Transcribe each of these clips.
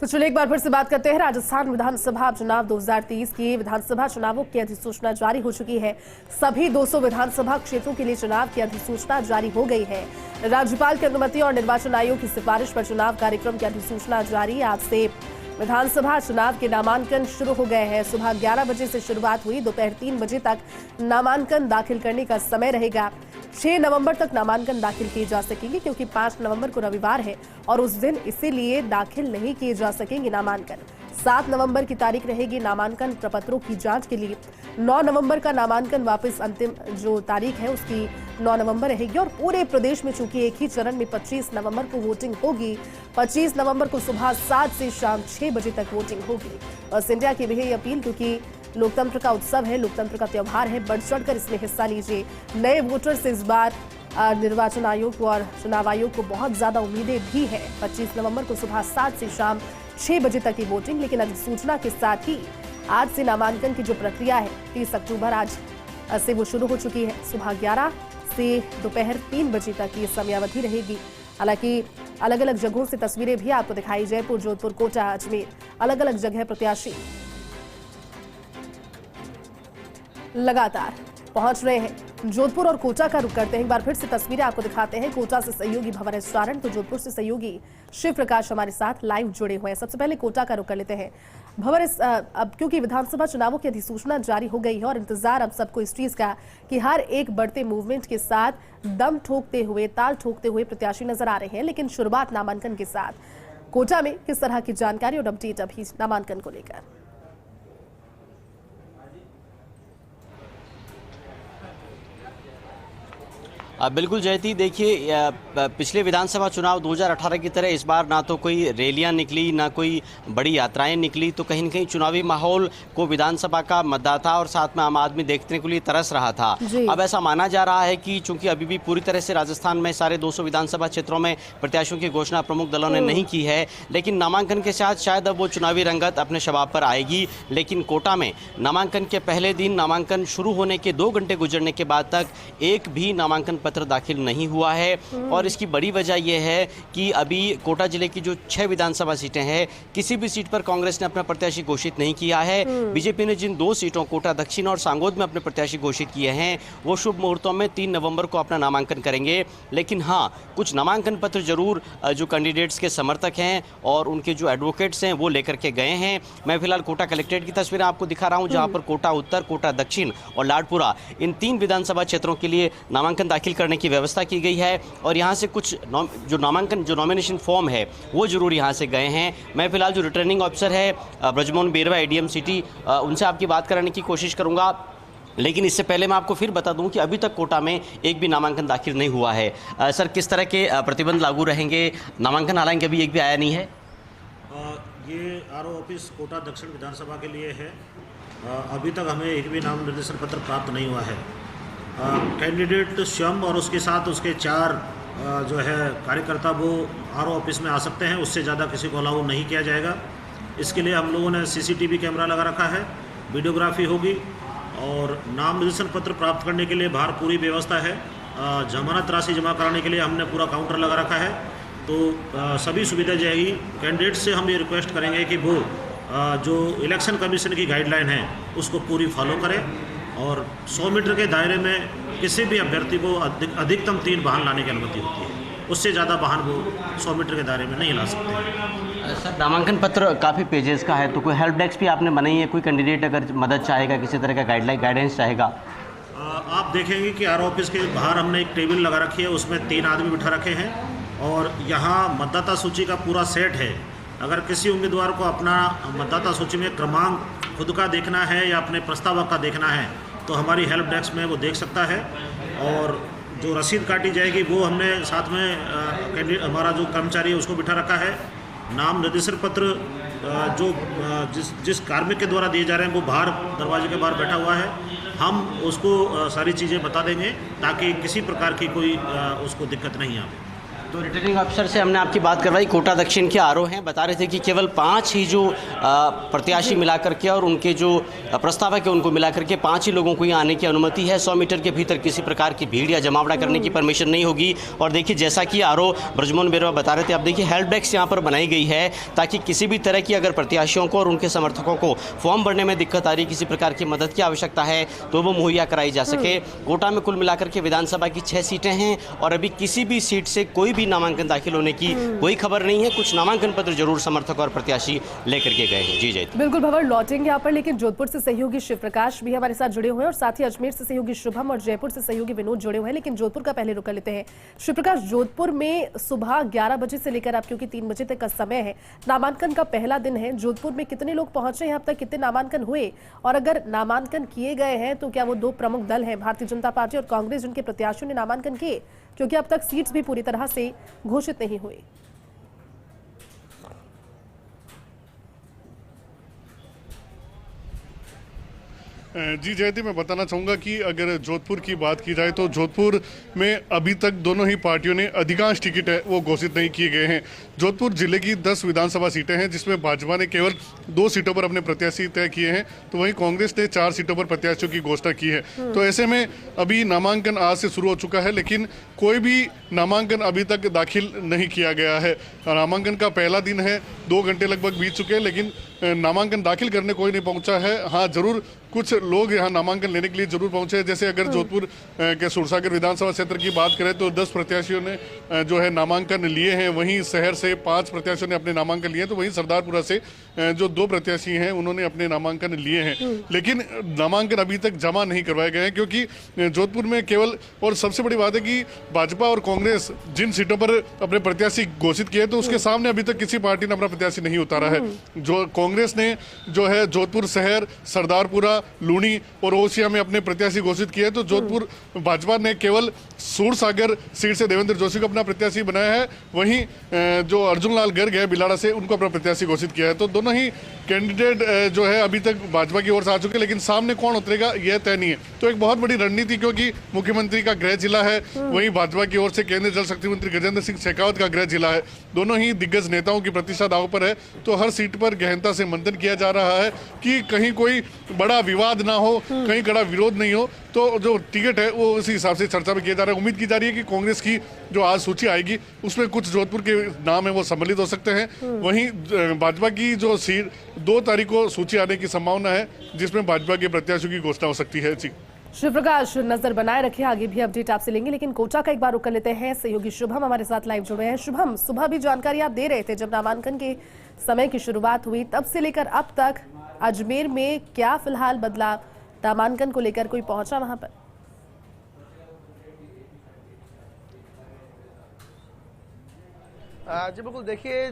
तो चलिए एक बार फिर से बात करते हैं। राजस्थान विधानसभा चुनाव 2023 की विधानसभा चुनावों की अधिसूचना जारी हो चुकी है। सभी 200 विधानसभा क्षेत्रों के लिए चुनाव की अधिसूचना जारी हो गई है। राज्यपाल की अनुमति और निर्वाचन आयोग की सिफारिश पर चुनाव कार्यक्रम की अधिसूचना जारी। आज से विधानसभा चुनाव के नामांकन शुरू हो गए हैं। सुबह 11 बजे से शुरुआत हुई। दोपहर 3 बजे तक नामांकन दाखिल करने का समय रहेगा। 6 नवंबर तक नामांकन दाखिल किए जा सकेंगे, क्योंकि 5 नवंबर को रविवार है और उस दिन इसीलिए दाखिल नहीं किए जा सकेंगे नामांकन। 7 नवंबर की तारीख रहेगी नामांकन प्रपत्रों की जांच के लिए। 9 नवंबर का नामांकन वापस अंतिम जो तारीख है उसकी 9 नवंबर रहेगी। और पूरे प्रदेश में चूंकि एक ही चरण में 25 नवंबर को वोटिंग होगी, 25 नवंबर को सुबह 7 से शाम 6 बजे तक वोटिंग होगी। बस इंडिया की भी यही अपील, क्योंकि लोकतंत्र का उत्सव है, लोकतंत्र का त्यौहार है, बढ़ चढ़कर इसमें हिस्सा लीजिए। नए वोटर से इस बार निर्वाचन आयोग और चुनाव आयोग को बहुत ज्यादा उम्मीदें भी है। 25 नवंबर को सुबह 7 से शाम 6 बजे तक की वोटिंग, लेकिन अधिसूचना के साथ ही आज से नामांकन की जो प्रक्रिया है 30 अक्टूबर आज से वो शुरू हो चुकी है। सुबह 11 से दोपहर 3 बजे तक ये समयावधि रहेगी। हालांकि अलग अलग जगहों से तस्वीरें भी आपको दिखाई, जयपुर, जोधपुर, कोटा, अजमेर, अलग अलग जगह प्रत्याशी लगातार पहुंच रहे हैं। जोधपुर और कोटा का रुख करते हैं। एक बार फिर से तस्वीरें आपको दिखाते हैं। कोटा से सहयोगी भंवर एस चारण, तो जोधपुर से सहयोगी शिव प्रकाश हमारे साथ लाइव जुड़े हुए हैं। सबसे पहले कोटा का रुख कर लेते हैं। भंवर, अब क्योंकि विधानसभा चुनावों की अधिसूचना जारी हो गई है और इंतजार अब सबको इस चीज का कि हर एक बढ़ते मूवमेंट के साथ दम ठोकते हुए, ताल ठोकते हुए प्रत्याशी नजर आ रहे हैं, लेकिन शुरुआत नामांकन के साथ कोटा में किस तरह की जानकारी और अपडेट अभी नामांकन को लेकर? बिल्कुल जयती, देखिए पिछले विधानसभा चुनाव 2018 की तरह इस बार ना तो कोई रैलियां निकली, ना कोई बड़ी यात्राएं निकली, तो कहीं न कहीं चुनावी माहौल को विधानसभा का मतदाता और साथ में आम आदमी देखने के लिए तरस रहा था। अब ऐसा माना जा रहा है कि चूंकि अभी भी पूरी तरह से राजस्थान में सारे 200 विधानसभा क्षेत्रों में प्रत्याशियों की घोषणा प्रमुख दलों ने नहीं की है, लेकिन नामांकन के साथ शायद अब वो चुनावी रंगत अपने शबाब पर आएगी। लेकिन कोटा में नामांकन के पहले दिन, नामांकन शुरू होने के 2 घंटे गुजरने के बाद तक एक भी नामांकन पत्र दाखिल नहीं हुआ है। और इसकी बड़ी वजह यह है कि अभी कोटा जिले की जो 6 विधानसभा सीटें हैं, किसी भी सीट पर कांग्रेस ने अपना प्रत्याशी घोषित नहीं किया है। बीजेपी ने जिन 2 सीटों कोटा दक्षिण और सांगोद में अपने प्रत्याशी घोषित किए हैं, वो शुभ मुहूर्तों में 3 नवंबर को अपना नामांकन करेंगे। लेकिन हाँ, कुछ नामांकन पत्र जरूर जो कैंडिडेट्स के समर्थक हैं और उनके जो एडवोकेट्स हैं वो लेकर के गए हैं। मैं फिलहाल कोटा कलेक्ट्रेट की तस्वीरें आपको दिखा रहा हूं, जहां पर कोटा उत्तर, कोटा दक्षिण और लाडपुरा, इन 3 विधानसभा क्षेत्रों के लिए नामांकन दाखिल करने की व्यवस्था की गई है। और यहां से कुछ जो नॉमिनेशन फॉर्म है वो जरूर यहां से गए हैं। मैं फिलहाल जो रिटर्निंग ऑफिसर है ब्रजमोहन बेरवा, एडीएम सिटी, उनसे आपकी बात कराने की कोशिश करूंगा। लेकिन इससे पहले मैं आपको फिर बता दूं कि अभी तक कोटा में एक भी नामांकन दाखिल नहीं हुआ है। सर, किस तरह के प्रतिबंध लागू रहेंगे? नामांकन हालांकि अभी एक भी आया नहीं है। ये आरओ ऑफिस कोटा दक्षिण विधानसभा के लिए है। अभी तक हमें एक भी नाम निर्देशन पत्र प्राप्त नहीं हुआ है। कैंडिडेट स्वयं और उसके साथ उसके 4 जो है कार्यकर्ता वो आरओ ऑफिस में आ सकते हैं, उससे ज़्यादा किसी को अलाउ नहीं किया जाएगा। इसके लिए हम लोगों ने सीसीटीवी कैमरा लगा रखा है, वीडियोग्राफी होगी और नाम निर्देशन पत्र प्राप्त करने के लिए बाहर पूरी व्यवस्था है। जमानत राशि जमा कराने के लिए हमने पूरा काउंटर लगा रखा है, तो सभी सुविधा जाएगी। कैंडिडेट से हम ये रिक्वेस्ट करेंगे कि वो जो इलेक्शन कमीशन की गाइडलाइन है उसको पूरी फॉलो करें और 100 मीटर के दायरे में किसी भी अभ्यर्थी को अधिकतम 3 वाहन लाने की अनुमति होती है। उससे ज़्यादा वाहन वो 100 मीटर के दायरे में नहीं ला सकते। सर, नामांकन पत्र काफ़ी पेजेस का है, तो कोई हेल्प डेस्क भी आपने बनाई है? कोई कैंडिडेट अगर मदद चाहेगा, किसी तरह का गाइडेंस चाहेगा? आप देखेंगे कि आर ऑफिस के बाहर हमने एक टेबल लगा रखी है, उसमें 3 आदमी बिठा रखे हैं और यहाँ मतदाता सूची का पूरा सेट है। अगर किसी उम्मीदवार को अपना मतदाता सूची में क्रमांक खुद का देखना है या अपने प्रस्तावक का देखना है, तो हमारी हेल्प डेस्क में वो देख सकता है। और जो रसीद काटी जाएगी वो हमने साथ में हमारा जो कर्मचारी है उसको बिठा रखा है। नाम निर्देशन पत्र जो जिस कार्मिक के द्वारा दिए जा रहे हैं वो बाहर दरवाजे के बाहर बैठा हुआ है। हम उसको सारी चीज़ें बता देंगे ताकि किसी प्रकार की कोई उसको दिक्कत नहीं आए। तो रिटर्निंग अफसर से हमने आपकी बात करवाई, कोटा दक्षिण के आरओ हैं, बता रहे थे कि केवल 5 ही जो प्रत्याशी मिलाकर के और उनके जो प्रस्तावक है उनको मिलाकर के 5 ही लोगों को यहाँ आने की अनुमति है। 100 मीटर के भीतर किसी प्रकार की भीड़ या जमावड़ा करने की परमिशन नहीं होगी। और देखिए, जैसा कि आरओ ब्रजमोहन बेरवा बता रहे थे, अब देखिए हेल्प डेस्क यहाँ पर बनाई गई है ताकि किसी भी तरह की अगर प्रत्याशियों को और उनके समर्थकों को फॉर्म भरने में दिक्कत आ रही, किसी प्रकार की मदद की आवश्यकता है तो वो मुहैया कराई जा सके। कोटा में कुल मिलाकर के विधानसभा की 6 सीटें हैं और अभी किसी भी सीट से कोई भी नामांकन दाखिल होने की कोई खबर नहीं है। कुछ नामांकन पत्र जरूर समर्थक और प्रत्याशी लेकर के गए हैं। जी जय बिल्कुल भंवर, लौटेंगे यहाँ पर, लेकिन जोधपुर से सहयोगी शिव प्रकाश भी हमारे साथ जुड़े हुए हैं और साथ ही अजमेर से सहयोगी शुभम और जयपुर से सहयोगी विनोद जुड़े हुए हैं। लेकिन जोधपुर का पहले रुक लेते हैं। शिव प्रकाश, जोधपुर में सुबह 11 बजे से लेकर अब क्योंकि 3 बजे तक का समय है, नामांकन का पहला दिन है, जोधपुर में कितने लोग पहुंचे हैं अब तक, कितने नामांकन हुए, और अगर नामांकन किए गए हैं तो क्या वो 2 प्रमुख दल हैं, भारतीय जनता पार्टी और कांग्रेस, जिनके प्रत्याशियों ने नामांकन किए, क्योंकि अब तक सीट्स भी पूरी तरह से घोषित नहीं हुई? जी जयती, मैं बताना चाहूँगा कि अगर जोधपुर की बात की जाए तो जोधपुर में अभी तक दोनों ही पार्टियों ने अधिकांश टिकट है वो घोषित नहीं किए गए हैं। जोधपुर जिले की 10 विधानसभा सीटें हैं जिसमें भाजपा ने केवल 2 सीटों पर अपने प्रत्याशी तय किए हैं, तो वहीं कांग्रेस ने 4 सीटों पर प्रत्याशियों की घोषणा की है। तो ऐसे में अभी नामांकन आज से शुरू हो चुका है, लेकिन कोई भी नामांकन अभी तक दाखिल नहीं किया गया है। नामांकन का पहला दिन है, 2 घंटे लगभग बीत चुके हैं, लेकिन नामांकन दाखिल करने कोई नहीं पहुंचा है। हाँ, जरूर कुछ लोग यहाँ नामांकन लेने के लिए जरूर पहुंचे हैं। जैसे अगर जोधपुर के सुरसागर विधानसभा क्षेत्र की बात करें तो 10 प्रत्याशियों ने जो है नामांकन लिए हैं, वहीं शहर से 5 प्रत्याशियों ने अपने नामांकन लिए, तो वहीं सरदारपुरा से जो 2 प्रत्याशी हैं उन्होंने अपने नामांकन लिए हैं। लेकिन नामांकन अभी तक जमा नहीं करवाए गए हैं, क्योंकि जोधपुर में केवल, और सबसे बड़ी बात है कि भाजपा और कांग्रेस जिन सीटों पर अपने प्रत्याशी घोषित किए तो उसके सामने अभी तक किसी पार्टी ने अपना प्रत्याशी नहीं उतारा है। जो कांग्रेस ने जो है जोधपुर शहर, सरदारपुरा, लूनी और ओसिया में अपने प्रत्याशी घोषित किए, तो जोधपुर भाजपा ने केवल सूरसागर सीट से देवेंद्र जोशी को अपना प्रत्याशी बनाया है। वहीं जो अर्जुन लाल गर्ग है बिलाड़ा से, उनको अपना प्रत्याशी घोषित किया है। तो दोनों ही कैंडिडेट जो है अभी तक भाजपा की ओर से आ चुके हैं, लेकिन सामने कौन उतरेगा यह तय नहीं है। तो एक बहुत बड़ी रणनीति, क्योंकि मुख्यमंत्री का गृह जिला है, वहीं भाजपा की ओर से केंद्रीय जल शक्ति मंत्री गजेंद्र सिंह शेखावत का गृह जिला है, दोनों ही दिग्गज नेताओं की प्रतिष्ठा दांव पर है। तो हर सीट पर गहनता से मंथन किया जा रहा है कि कहीं कोई बड़ा विवाद ना हो, कहीं कड़ा विरोध नहीं हो। तो जो टिकट है वो उसी हिसाब से चर्चा में किया जा रहा है। उम्मीद की जा रही है कि कांग्रेस की जो आज सूची आएगी उसमें कुछ जोधपुर के नाम है वो सम्मिलित हो सकते हैं। वहीं भाजपा की जो सीट 2 तारीख को सूची आने की संभावना है, जिसमें भाजपा के प्रत्याशियों की घोषणा हो सकती है। जी शिव प्रकाश, नजर बनाए रखिए, आगे भी अपडेट आपसे लेंगे, लेकिन कोटा का एक बार रुक कर लेते हैं। सहयोगी शुभम हमारे साथ लाइव जुड़े हैं। शुभम, सुबह भी जानकारी आप दे रहे थे, जब नामांकन के समय की शुरुआत हुई तब से लेकर अब तक अजमेर में क्या फिलहाल बदलाव, नामांकन को लेकर कोई पहुंचा वहां पर? जी बिल्कुल, देखिए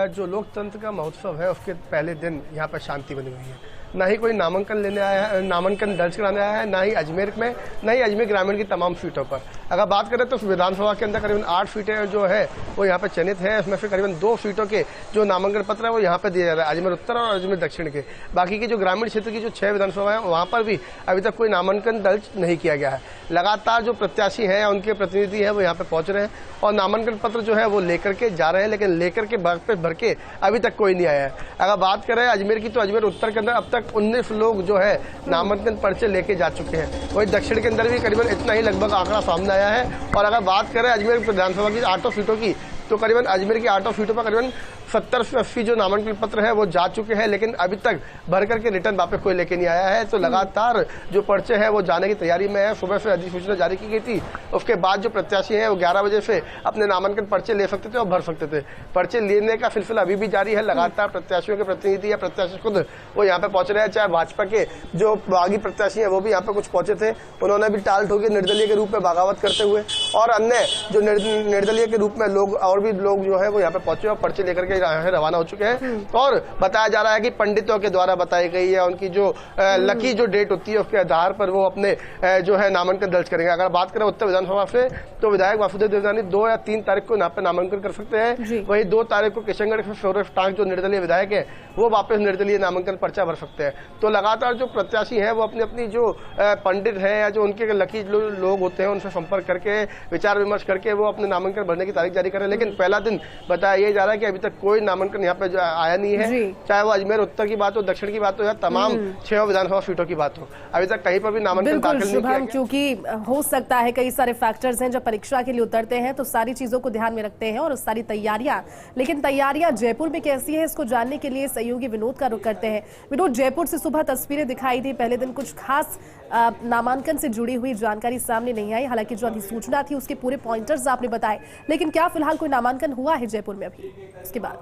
जो लोकतंत्र का महोत्सव है उसके पहले दिन यहाँ पर शांति बनी हुई है। ना ही कोई नामांकन लेने आया है, नामांकन दर्ज कराने आया है, ना ही अजमेर में, ना ही अजमेर ग्रामीण की तमाम सीटों पर। अगर बात करें तो विधानसभा के अंदर करीबन 8 सीटें जो है वो यहाँ पर चयनित है। उसमें से करीबन 2 सीटों के जो नामांकन पत्र है वो यहाँ पर दिया जा रहा है, अजमेर उत्तर और अजमेर दक्षिण के। बाकी की जो ग्रामीण क्षेत्र की जो 6 विधानसभा है वहाँ पर भी अभी तक कोई नामांकन दर्ज नहीं किया गया है। लगातार जो प्रत्याशी हैं, उनके प्रतिनिधि है वो यहाँ पे पहुंच रहे हैं और नामांकन पत्र जो है वो लेकर के जा रहे हैं, लेकिन लेकर के भर के अभी तक कोई नहीं आया है। अगर बात करें अजमेर की तो अजमेर उत्तर के अंदर अब तक 19 लोग जो है नामांकन पर्चे लेके जा चुके हैं। वहीं दक्षिण के अंदर भी करीबन इतना ही लगभग आंकड़ा सामने आया है। और अगर बात करें अजमेर विधानसभा की 8 सीटों की, तो करीबन अजमेर की 8 सीटों पर करीबन 70 से 80 जो नामांकन पत्र है वो जा चुके हैं, लेकिन अभी तक भर करके रिटर्न वापस कोई लेके नहीं आया है। तो लगातार जो पर्चे हैं वो जाने की तैयारी में है। सुबह से अधिसूचना जारी की गई थी, उसके बाद जो प्रत्याशी हैं वो 11 बजे से अपने नामांकन पर्चे ले सकते थे और भर सकते थे। पर्चे लेने का सिलसिला अभी भी जारी है। लगातार प्रत्याशियों के प्रतिनिधि या प्रत्याशी खुद वो यहाँ पे पहुंच रहे हैं। चाहे भाजपा के जो बागी प्रत्याशी है वो भी यहाँ पे कुछ पहुंचे थे, उन्होंने भी टाल ठोकी निर्दलीय के रूप में बगावत करते हुए, और अन्य जो निर्दलीय के रूप में लोग और और भी लोग जो है वो यहाँ पे पहुंचे और पर्चे लेकर के रवाना हो चुके हैं। और बताया जा रहा है कि पंडितों के द्वारा बताई गई है उनकी जो लकी जो डेट होती है उसके आधार पर वो अपने जो है नामांकन दर्ज करेंगे। अगर बात करें उत्तर विधानसभा से तो विधायक वासुदेव देवनानी 2 या 3 तारीख को यहाँ पे नामांकन कर सकते हैं। वही 2 तारीख को किशनगढ़ से सौरभ टांग जो निर्दलीय विधायक है वो वापस निर्दलीय नामांकन पर्चा भर सकते हैं। तो लगातार जो प्रत्याशी है वो अपनी अपनी जो पंडित है या जो उनके लकी लोग होते हैं उनसे संपर्क करके विचार विमर्श करके वो अपने नामांकन भरने की तारीख जारी करें। लेकिन पहला दिन बताया ये जा रहा है कि अभी तक कोई नामांकन यहाँ पे जो आया नहीं है, चाहे वो अजमेर उत्तर की बात हो, दक्षिण की बात हो या तमाम 6 विधानसभा सीटों की बात हो, अभी तक कहीं पर भी नामांकन दाखिल नहीं किया गया। क्योंकि हो सकता है कई सारे फैक्टर्स हैं, जब परीक्षा के लिए उतरते हैं तो सारी चीजों को ध्यान में रखते हैं और सारी तैयारियां, लेकिन तैयारियां जयपुर में कैसी है इसको जानने के लिए सहयोगी विनोद का रुख करते हैं। विनोद, जयपुर से सुबह तस्वीरें दिखाई दी, पहले दिन कुछ खास नामांकन से जुड़ी हुई जानकारी सामने नहीं आई, हालांकि जो अधिसूचना थी उसके पूरे पॉइंटर्स आपने बताए, लेकिन क्या फिलहाल कोई नामांकन हुआ है जयपुर में अभी उसके बाद?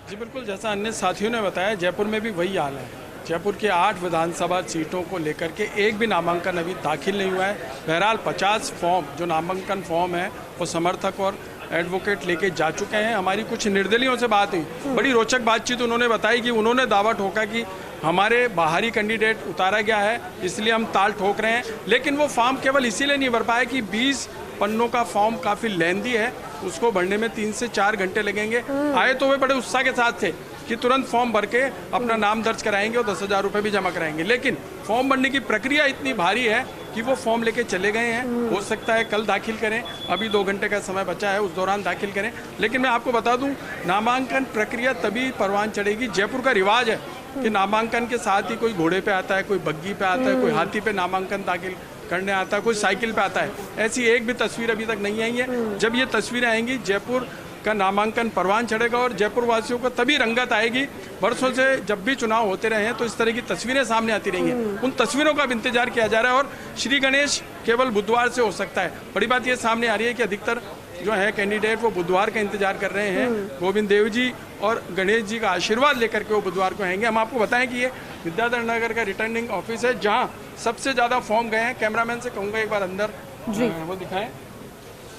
जी बिल्कुल, जैसा अन्य साथियों ने बताया जयपुर में भी वही हाल है। जयपुर के 8 विधानसभा सीटों को लेकर के एक भी नामांकन अभी दाखिल नहीं हुआ है। बहरहाल 50 फॉर्म जो नामांकन फॉर्म है वो समर्थक और एडवोकेट लेके जा चुके हैं। हमारी कुछ निर्दलियों से बात हुई, बड़ी रोचक बातचीत उन्होंने बताई कि उन्होंने दावा ठोका कि हमारे बाहरी कैंडिडेट उतारा गया है इसलिए हम ताल ठोक रहे हैं, लेकिन वो फॉर्म केवल इसीलिए नहीं भर पाए कि 20 पन्नों का फॉर्म काफ़ी लेंदी है, उसको भरने में 3 से 4 घंटे लगेंगे। आए तो वे बड़े उत्साह के साथ थे कि तुरंत फॉर्म भर के अपना नाम दर्ज कराएंगे और 10,000 रुपये भी जमा कराएंगे, लेकिन फॉर्म भरने की प्रक्रिया इतनी भारी है कि वो फॉर्म लेके चले गए हैं। हो सकता है कल दाखिल करें, अभी 2 घंटे का समय बचा है, उस दौरान दाखिल करें। लेकिन मैं आपको बता दूं, नामांकन प्रक्रिया तभी परवान चढ़ेगी। जयपुर का रिवाज है कि नामांकन के साथ ही कोई घोड़े पे आता है, कोई बग्गी पे आता है, कोई हाथी पे नामांकन दाखिल करने आता है, कोई साइकिल पे आता है। ऐसी एक भी तस्वीर अभी तक नहीं आई है। जब ये तस्वीरें आएंगी जयपुर का नामांकन परवान चढ़ेगा और जयपुर वासियों को तभी रंगत आएगी। वर्षों से जब भी चुनाव होते रहे हैं तो इस तरह की तस्वीरें सामने आती रही हैं, उन तस्वीरों का भी इंतजार किया जा रहा है। और श्री गणेश केवल बुधवार से हो सकता है। बड़ी बात ये सामने आ रही है कि अधिकतर जो है कैंडिडेट वो बुधवार का इंतजार कर रहे हैं। गोविंद देव जी और गणेश जी का आशीर्वाद लेकर के वो बुधवार को आएंगे। हम आपको बताएं कि ये विद्याधर नगर का रिटर्निंग ऑफिस है जहाँ सबसे ज़्यादा फॉर्म गए हैं। कैमरामैन से कहूँगा एक बार अंदर वो दिखाएं।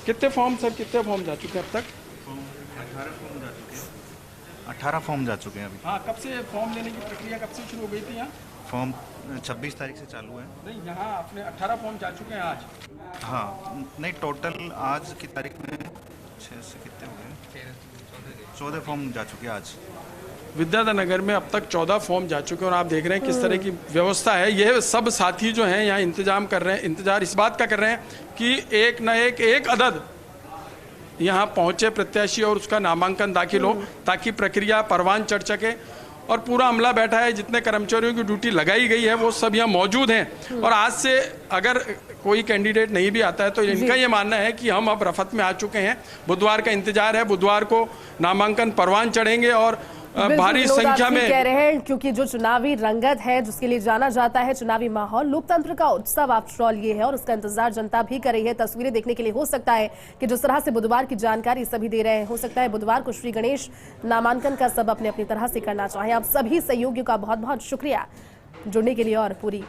कितने फॉर्म सर, कितने फॉर्म जा चुके हैं अब तक? 18 फॉर्म जा चुके हैं अभी। हाँ, कब से फॉर्म लेने की प्रक्रिया कब से शुरू हो गई थी यहाँ? फॉर्म 26 तारीख से चालू है। नहीं, यहाँ आपने 18 फॉर्म जा चुके हैं आज? हाँ, नहीं टोटल आज की तारीख में 6 से कितने हो गए? 14 फॉर्म जा चुके हैं आज। विद्याधर नगर में अब तक 14 फॉर्म जा चुके हैं और आप देख रहे हैं किस तरह की व्यवस्था है। ये सब साथी जो हैं यहाँ इंतजाम कर रहे हैं, इंतजार इस बात का कर रहे हैं कि एक न एक अदद यहाँ पहुँचे प्रत्याशी और उसका नामांकन दाखिल हो, ताकि प्रक्रिया परवान चढ़ सके। और पूरा अमला बैठा है, जितने कर्मचारियों की ड्यूटी लगाई गई है वो सब यहाँ मौजूद हैं। और आज से अगर कोई कैंडिडेट नहीं भी आता है तो इनका ये मानना है कि हम अब रफत में आ चुके हैं। बुधवार का इंतजार है, बुधवार को नामांकन परवान चढ़ेंगे और भारी संख्या में कह रहे हैं, क्योंकि जो चुनावी रंगत है जिसके लिए जाना जाता है, चुनावी माहौल, लोकतंत्र का उत्सव आफ्टर ऑल ये है और उसका इंतजार जनता भी कर रही है। तस्वीरें देखने के लिए हो सकता है कि जिस तरह से बुधवार की जानकारी सभी दे रहे हैं, हो सकता है बुधवार को श्री गणेश नामांकन का सब अपनी अपनी तरह से करना चाहें। आप सभी सहयोगियों का बहुत बहुत शुक्रिया जुड़ने के लिए और पूरी